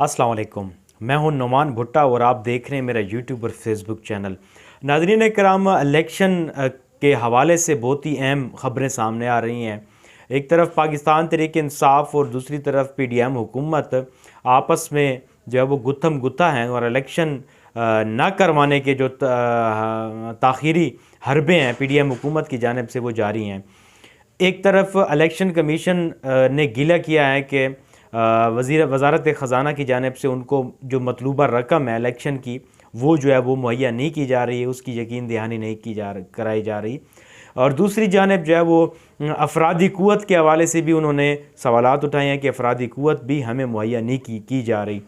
अस्सलाम वालेकुम। मैं हूं नुमान भुट्टा और आप देख रहे हैं मेरा यूट्यूब और फेसबुक चैनल। नाज़रीन कराम, इलेक्शन के हवाले से बहुत ही अहम ख़बरें सामने आ रही हैं। एक तरफ पाकिस्तान तहरीक-ए-इंसाफ और दूसरी तरफ PDM हुकूमत आपस में जो है वो गुत्थम गुत्था हैं और इलेक्शन ना करवाने के जो ताख़ीरी हरबे हैं PDM हुकूमत की जानिब से वो जारी हैं। एक तरफ इलेक्शन कमीशन ने गिला किया है कि वज़ारत ख़ज़ाना की जानिब से उनको जो मतलूबा रकम है इलेक्शन की वो जो है वो मुहैया नहीं की जा रही है, उसकी यकीन दहानी नहीं कराई जा रही। और दूसरी जानिब जो है वो अफरादी क़ुव्वत के हवाले से भी उन्होंने सवालात उठाए हैं कि अफरादी क़ुव्वत भी हमें मुहैया नहीं की जा रही।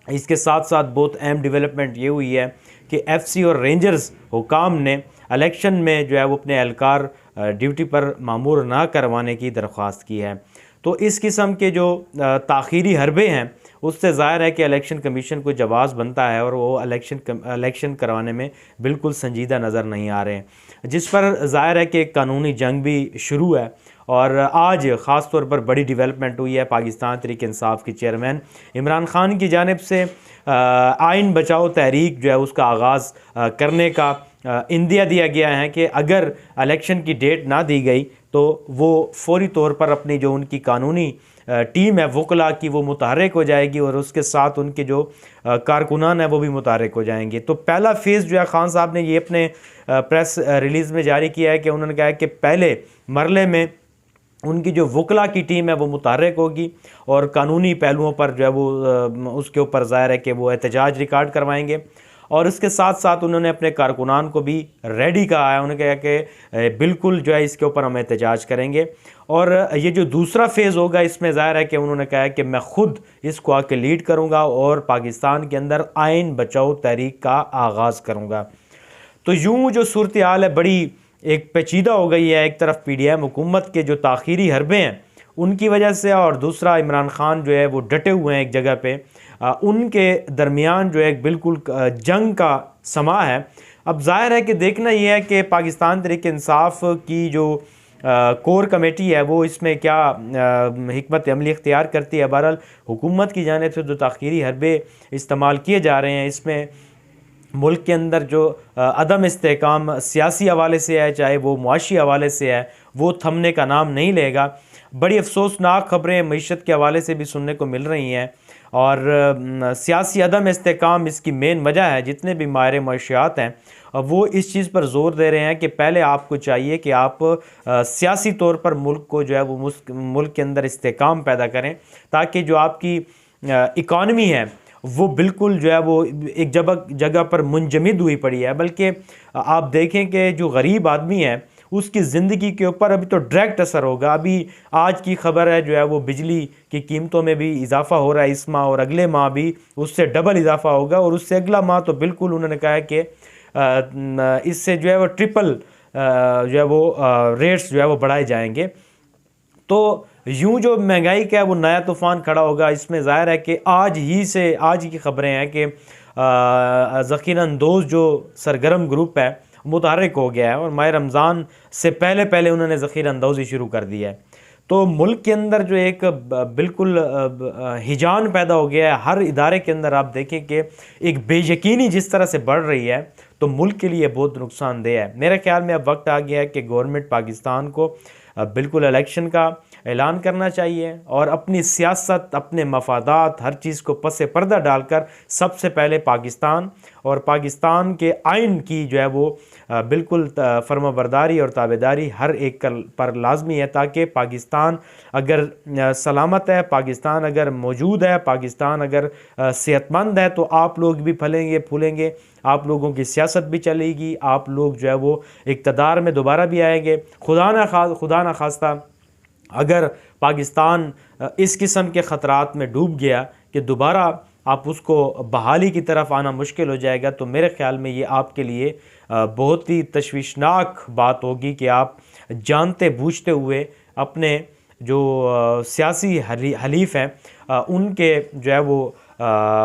इसके साथ साथ बहुत अहम डेवलपमेंट ये हुई है कि FC और रेंजर्स हुकाम ने इलेक्शन में जो है वो अपने एहलकार ड्यूटी पर मामूर ना करवाने की दरख्वास्त की है। तो इस किस्म के जो ताख़ीरी हरबे हैं उससे ज़ाहिर है कि इलेक्शन कमीशन को जवाब बनता है और वो इलेक्शन करवाने में बिल्कुल संजीदा नज़र नहीं आ रहे हैं, जिस पर ज़ाहिर है कि एक कानूनी जंग भी शुरू है। और आज ख़ास तौर पर बड़ी डेवलपमेंट हुई है। पाकिस्तान तहरीक-ए-इंसाफ के चेयरमैन इमरान ख़ान की जानिब से आइन बचाओ तहरीक जो है उसका आगाज़ करने का इंदिया दिया गया है कि अगर इलेक्शन की डेट ना दी गई तो वो फ़ौरी तौर पर अपनी जो उनकी कानूनी टीम है वकला की वो मुतहर्रिक हो जाएगी और उसके साथ उनके जो कारकुनान है वो भी मुतहर्रिक हो जाएंगे। तो पहला फ़ेज़ जो है ख़ान साहब ने ये अपने प्रेस रिलीज़ में जारी किया है कि उन्होंने कहा है कि पहले मरले में उनकी जो वकला की टीम है वो मुतहर्रिक होगी और कानूनी पहलुओं पर जो है वो उसके ऊपर ज़ाहिर है कि वो एहतजाज रिकॉर्ड करवाएंगे। और इसके साथ साथ उन्होंने अपने कारकुनान को भी रेडी कहा है, उन्होंने कहा कि बिल्कुल जो है इसके ऊपर हम एहतजाज करेंगे। और ये जो दूसरा फ़ेज़ होगा इसमें ज़ाहिर है कि उन्होंने कहा है कि मैं ख़ुद इसको आके लीड करूँगा और पाकिस्तान के अंदर आइन बचाओ तहरीक का आगाज़ करूँगा। तो यूँ जो सूरत हाल है बड़ी एक पेचीदा हो गई है। एक तरफ PDM हुकूमत के जो ताख़ीरी हरबे हैं उनकी वजह से और दूसरा इमरान ख़ान जो है वो डटे हुए हैं एक जगह पे, उनके दरमियान जो है बिल्कुल जंग का समा है। अब ज़ाहिर है कि देखना ये है कि पाकिस्तान तहरीक-ए-इंसाफ की जो कोर कमेटी है वो इसमें क्या हिकमत अमली इख्तियार करती है। बहरहाल हुकूमत की जानिब से जो ताख़ीरी हरबे इस्तेमाल किए जा रहे हैं इसमें मुल्क के अंदर जो अदम इस्तेहकाम सियासी हवाले से है चाहे वो मुआशी हवाले से है वो थमने का नाम नहीं लेगा। बड़ी अफसोसनाक ख़बरें मईशत के हवाले से भी सुनने को मिल रही हैं और सियासी अदम इस्तेहकाम इसकी मेन वजह है। जितने भी माहिर मईशियात हैं वो इस चीज़ पर ज़ोर दे रहे हैं कि पहले आपको चाहिए कि आप सियासी तौर पर मुल्क को जो है वो मुल्क के अंदर इस्तेहकाम पैदा करें ताकि जो आपकी इकॉनमी है वो बिल्कुल जो है वो एक जगह पर मुंजमद हुई पड़ी है। बल्कि आप देखें कि जो गरीब आदमी है उसकी ज़िंदगी के ऊपर अभी तो डायरेक्ट असर होगा। अभी आज की खबर है जो है वो बिजली की कीमतों में भी इजाफ़ा हो रहा है इस माह और अगले माह भी उससे डबल इजाफ़ा होगा और उससे अगला माह तो बिल्कुल उन्होंने कहा है कि इससे जो है वो ट्रिपल जो है वो रेट्स जो है वो बढ़ाए जाएंगे। तो यूं जो महंगाई का है वो नया तूफ़ान खड़ा होगा। इसमें ज़ाहिर है कि आज की ख़बरें हैं कि ज़ख़ीरा अंदोज़ जो सरगर्म ग्रुप है मुतहर्रिक हो गया है और माह रमज़ान से पहले उन्होंने ज़ख़ीरा अंदोज़ी शुरू कर दिया है। तो मुल्क के अंदर जो एक बिल्कुल हिजान पैदा हो गया है। हर इदारे के अंदर आप देखें कि एक बेयकीनी जिस तरह से बढ़ रही है तो मुल्क के लिए बहुत नुकसानदेह है। मेरे ख़्याल में अब वक्त आ गया है कि गवर्नमेंट पाकिस्तान को बिल्कुल इलेक्शन का ऐलान करना चाहिए और अपनी सियासत अपने मफादात हर चीज़ को पसे पर्दा डालकर सबसे पहले पाकिस्तान और पाकिस्तान के आइन की जो है वो बिल्कुल फर्माबरदारी और ताबेदारी हर एक पर लाजमी है ताकि पाकिस्तान अगर सलामत है, पाकिस्तान अगर मौजूद है, पाकिस्तान अगर सेहतमंद है तो आप लोग भी फलेंगे फूलेंगे, आप लोगों की सियासत भी चलेगी, आप लोग जो है वो इक़्तिदार में दोबारा भी आएंगे। खुदा ना खास्ता अगर पाकिस्तान इस किस्म के ख़तरात में डूब गया कि दोबारा आप उसको बहाली की तरफ आना मुश्किल हो जाएगा तो मेरे ख़्याल में ये आपके लिए बहुत ही तशवीशनाक बात होगी कि आप जानते बूझते हुए अपने जो सियासी हलीफ हैं उनके जो है वो